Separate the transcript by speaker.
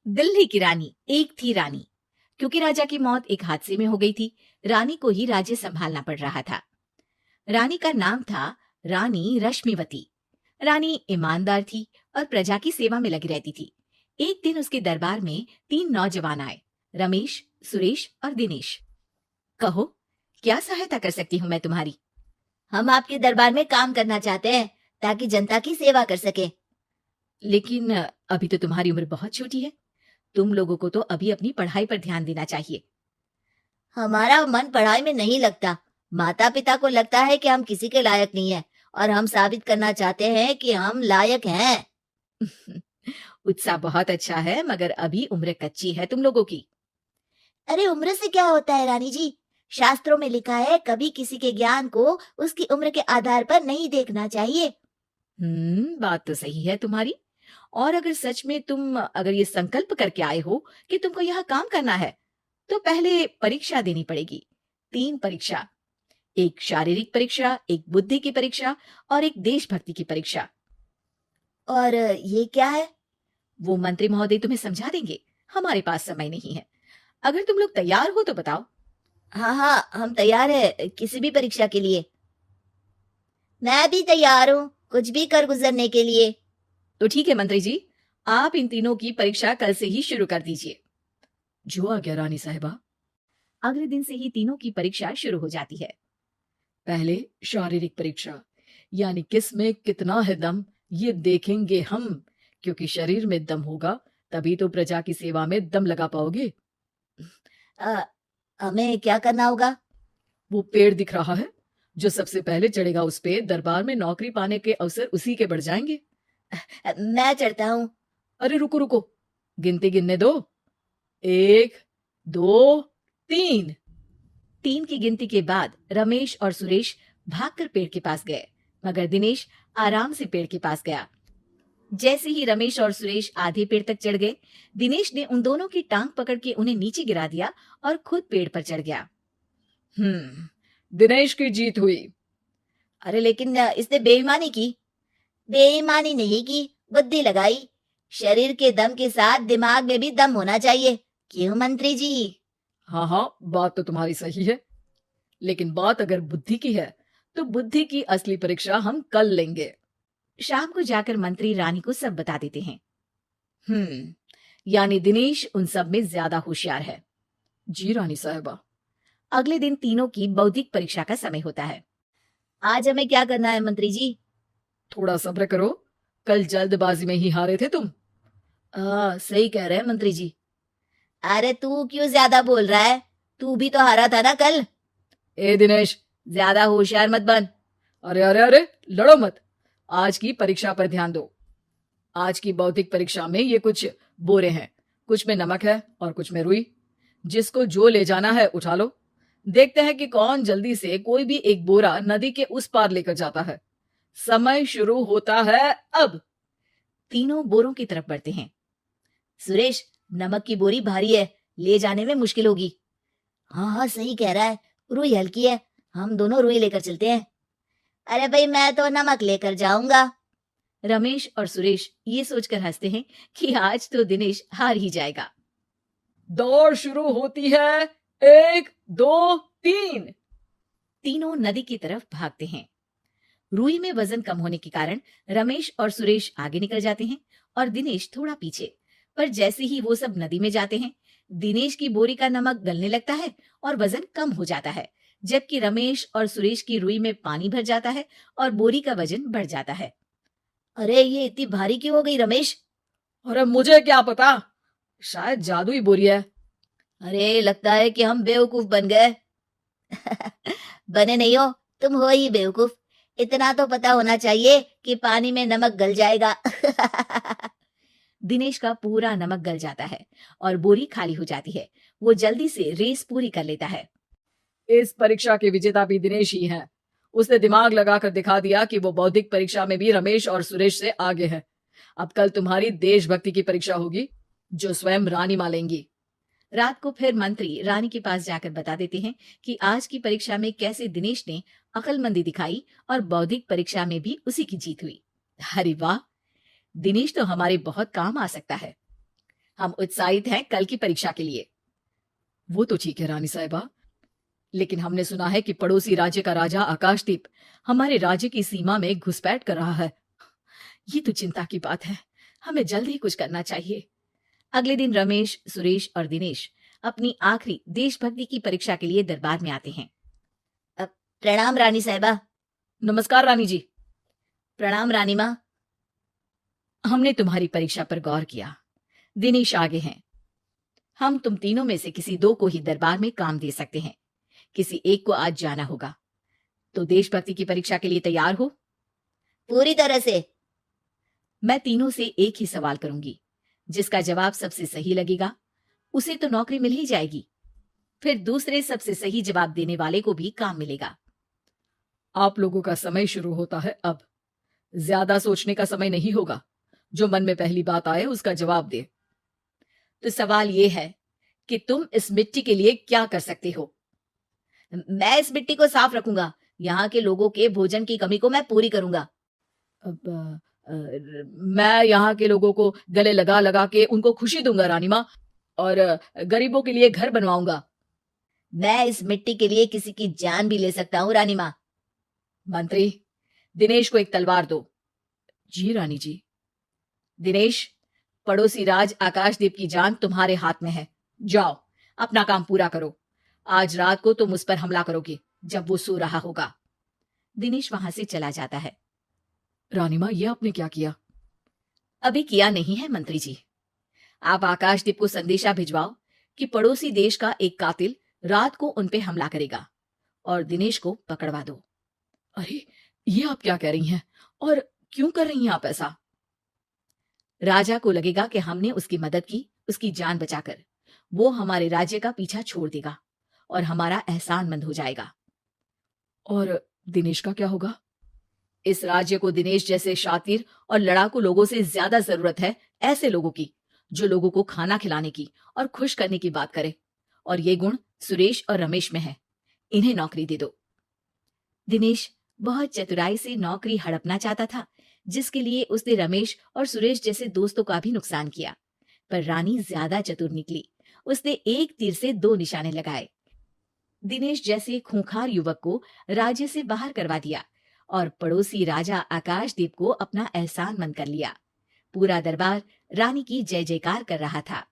Speaker 1: दिल्ली की रानी। एक थी रानी। क्योंकि राजा की मौत एक हादसे में हो गई थी, रानी को ही राज्य संभालना पड़ रहा था। रानी का नाम था रानी रश्मिवती। रानी ईमानदार थी और प्रजा की सेवा में लगी रहती थी। एक दिन उसके दरबार में 3 नौजवान आए, रमेश, सुरेश और दिनेश। कहो, क्या सहायता कर सकती हूँ मैं तुम्हारी?
Speaker 2: हम आपके दरबार में काम करना चाहते हैं ताकि जनता की सेवा कर सके।
Speaker 1: लेकिन अभी तो तुम्हारी उम्र बहुत छोटी है। तुम लोगों को तो अभी अपनी पढ़ाई पर ध्यान देना चाहिए।
Speaker 2: हमारा मन पढ़ाई में नहीं लगता। माता पिता को लगता है कि हम किसी के लायक नहीं है और हम साबित करना चाहते हैं कि हम लायक हैं।
Speaker 1: उत्साह बहुत अच्छा है, मगर अभी उम्र कच्ची है तुम लोगों की।
Speaker 2: अरे उम्र से क्या होता है रानी जी? शास्त्रों में लिखा है कभी किसी के ज्ञान को उसकी उम्र के आधार पर नहीं देखना चाहिए।
Speaker 1: बात तो सही है तुम्हारी। और अगर सच में तुम अगर ये संकल्प करके आए हो कि तुमको यहाँ काम करना है, तो पहले परीक्षा देनी पड़ेगी। 3 परीक्षा, एक शारीरिक परीक्षा, एक बुद्धि की परीक्षा और एक देशभक्ति की परीक्षा।
Speaker 2: और ये क्या है?
Speaker 1: वो मंत्री महोदय तुम्हें समझा देंगे। हमारे पास समय नहीं है। अगर तुम लोग तैयार हो तो बताओ।
Speaker 2: हाँ हाँ, हम तैयार है किसी भी परीक्षा के लिए। मैं भी तैयार हूँ कुछ भी कर गुजरने के लिए।
Speaker 1: तो ठीक है मंत्री जी, आप इन तीनों की परीक्षा कल से ही शुरू कर दीजिए। जो आ गया रानी साहिबा। अगले दिन से ही तीनों की परीक्षा शुरू हो जाती है। पहले शारीरिक परीक्षा, यानी किस में कितना है दम, ये देखेंगे हम। क्योंकि शरीर में दम होगा तभी तो प्रजा की सेवा में दम लगा पाओगे।
Speaker 2: अ, हमें क्या करना होगा?
Speaker 1: वो पेड़ दिख रहा है, जो सबसे पहले चढ़ेगा उस पे दरबार में नौकरी पाने के अवसर उसी के बढ़ जाएंगे।
Speaker 2: मैं चढ़ता हूँ।
Speaker 1: अरे रुको रुको, गिनती गिनने दो। 1, 2, 3। 3 की गिनती के बाद रमेश और सुरेश भागकर पेड़ के पास गए, मगर दिनेश आराम से पेड़ के पास गया। जैसे ही रमेश और सुरेश आधे पेड़ तक चढ़ गए, दिनेश ने उन दोनों की टांग पकड़ के उन्हें नीचे गिरा दिया और खुद पेड़ पर चढ़ गया। दिनेश की जीत हुई।
Speaker 2: अरे लेकिन इसने बेईमानी की। बेईमानी नहीं की, बुद्धि लगाई। शरीर के दम के साथ दिमाग में भी दम होना चाहिए। क्यों मंत्री जी?
Speaker 1: हाँ हाँ, बात तो तुम्हारी सही है। लेकिन बात अगर बुद्धि की है, तो बुद्धि की असली परीक्षा हम कल लेंगे। शाम को जाकर मंत्री रानी को सब बता देते हैं। यानी दिनेश उन सब में ज्यादा होशियार है। जी रानी साहिबा। अगले दिन तीनों की बौद्धिक परीक्षा का समय होता है।
Speaker 2: आज हमें क्या करना है मंत्री जी?
Speaker 1: थोड़ा सब्र करो, कल जल्दबाजी में ही हारे थे तुम।
Speaker 2: सही कह रहे हैं मंत्री जी। अरे तू क्यों ज्यादा बोल रहा है? तू भी तो हारा था ना कल।
Speaker 1: ए दिनेश,
Speaker 2: ज्यादा होशियार मत बन।
Speaker 1: अरे अरे अरे, लड़ो मत। आज की परीक्षा पर ध्यान दो। आज की बौद्धिक परीक्षा में ये कुछ बोरे हैं, कुछ में नमक है और कुछ में रुई। जिसको जो ले जाना है उठा लो। देखते हैं कि कौन जल्दी से कोई भी एक बोरा नदी के उस पार लेकर जाता है। समय शुरू होता है अब। तीनों बोरों की तरफ बढ़ते हैं।
Speaker 2: सुरेश, नमक की बोरी भारी है, ले जाने में मुश्किल होगी। हाँ हाँ, सही कह रहा है। रुई हल्की है, हम दोनों रुई लेकर चलते हैं। अरे भाई, मैं तो नमक लेकर जाऊंगा।
Speaker 1: रमेश और सुरेश ये सोचकर हंसते हैं कि आज तो दिनेश हार ही जाएगा। दौड़ शुरू होती है। 1, 2, 3। तीनों नदी की तरफ भागते हैं। रुई में वजन कम होने के कारण रमेश और सुरेश आगे निकल जाते हैं और दिनेश थोड़ा पीछे। पर जैसे ही वो सब नदी में जाते हैं, दिनेश की बोरी का नमक गलने लगता है और वजन कम हो जाता है, जबकि रमेश और सुरेश की रुई में पानी भर जाता है और बोरी का वजन बढ़ जाता है।
Speaker 2: अरे ये इतनी भारी क्यों हो गई रमेश?
Speaker 1: अरे मुझे क्या पता, शायद जादुई बोरी है।
Speaker 2: अरे लगता है कि हम बेवकूफ बन गए। बने नहीं हो, तुम हो ही बेवकूफ। इतना तो पता होना चाहिए कि पानी में नमक गल जाएगा।
Speaker 1: दिनेश का पूरा नमक गल जाता है और बोरी खाली हो जाती है। वो जल्दी से रेस पूरी कर लेता है। इस परीक्षा के विजेता भी दिनेश ही हैं। उसने दिमाग लगाकर दिखा दिया कि वो बौद्धिक परीक्षा में भी रमेश और सुरेश से आगे है। अब कल तुम्हारी देशभक्ति की परीक्षा होगी, जो स्वयं रानी मां लेंगी। रात को फिर मंत्री रानी के पास जाकर बता देते हैं कि आज की परीक्षा में कैसे दिनेश ने अक्लमंदी दिखाई और बौद्धिक परीक्षा में भी उसी की जीत हुई। अरे वाह, दिनेश तो हमारे बहुत काम आ सकता है। हम उत्साहित हैं कल की परीक्षा के लिए। वो तो ठीक है रानी साहिबा, लेकिन हमने सुना है कि पड़ोसी राज्य का राजा आकाशदीप हमारे राज्य की सीमा में घुसपैठ कर रहा है। ये तो चिंता की बात है, हमें जल्द ही कुछ करना चाहिए। अगले दिन रमेश, सुरेश और दिनेश अपनी आखिरी देशभक्ति की परीक्षा के लिए दरबार में आते हैं।
Speaker 2: प्रणाम रानी साहिबा।
Speaker 1: नमस्कार रानी जी।
Speaker 2: प्रणाम रानी माँ।
Speaker 1: हमने तुम्हारी परीक्षा पर गौर किया। दिनेश आगे हैं। हम तुम तीनों में से किसी दो को ही दरबार में काम दे सकते हैं। किसी एक को आज जाना होगा। तो देशभक्ति की परीक्षा के लिए तैयार हो?
Speaker 2: पूरी तरह से।
Speaker 1: मैं तीनों से एक ही सवाल करूंगी। जिसका जवाब सबसे सही लगेगा उसे तो नौकरी मिल ही जाएगी। फिर दूसरे सबसे सही जवाब देने वाले को भी काम मिलेगा। आप लोगों का समय शुरू होता है अब। ज्यादा सोचने का समय नहीं होगा। जो मन में पहली बात आए उसका जवाब दे। तो सवाल यह है कि तुम इस मिट्टी के लिए क्या कर सकते हो?
Speaker 2: मैं इस मिट्टी को साफ रखूंगा। यहाँ के लोगों के भोजन की कमी को मैं पूरी करूंगा।
Speaker 1: मैं यहाँ के लोगों को गले लगा लगा के उनको खुशी दूंगा रानी माँ, और गरीबों के लिए घर बनवाऊंगा।
Speaker 2: मैं इस मिट्टी के लिए किसी की जान भी ले सकता हूँ रानी माँ।
Speaker 1: मंत्री, दिनेश को एक तलवार दो। जी रानी जी। दिनेश, पड़ोसी राज आकाशदीप की जान तुम्हारे हाथ में है। जाओ, अपना काम पूरा करो। आज रात को तुम उस पर हमला करोगे जब वो सो रहा होगा। दिनेश वहां से चला जाता है। रानी माँ, ये आपने क्या किया? अभी किया नहीं है मंत्री जी। आप आकाशदीप को संदेशा भिजवाओ कि पड़ोसी देश का एक कातिल रात को उन पे हमला करेगा और दिनेश को पकड़वा दो। अरे, ये आप क्या कह रही हैं? और क्यों कर रही हैं आप ऐसा? राजा को लगेगा कि हमने उसकी मदद की, उसकी जान बचाकर। वो हमारे राज्य का पीछा छोड़ देगा और हमारा एहसानमंद हो जाएगा। और दिनेश का क्या होगा? इस राज्य को दिनेश जैसे शातिर और लड़ाकू लोगों से ज्यादा जरूरत है, ऐसे लोगों की जो लोगों को खाना खिलाने की और खुश करने की बात करे। और ये गुण सुरेश और रमेश में है। इन्हें नौकरी दे दो। दिनेश बहुत चतुराई से नौकरी हड़पना चाहता था, जिसके लिए उसने रमेश और सुरेश जैसे दोस्तों का भी नुकसान किया। पर रानी ज्यादा चतुर निकली। उसने एक तीर से दो निशाने लगाए। दिनेश जैसे खूंखार युवक को राज्य से बाहर करवा दिया और पड़ोसी राजा आकाशदीप को अपना एहसानमंद कर लिया। पूरा दरबार रानी की जय जयकार कर रहा था।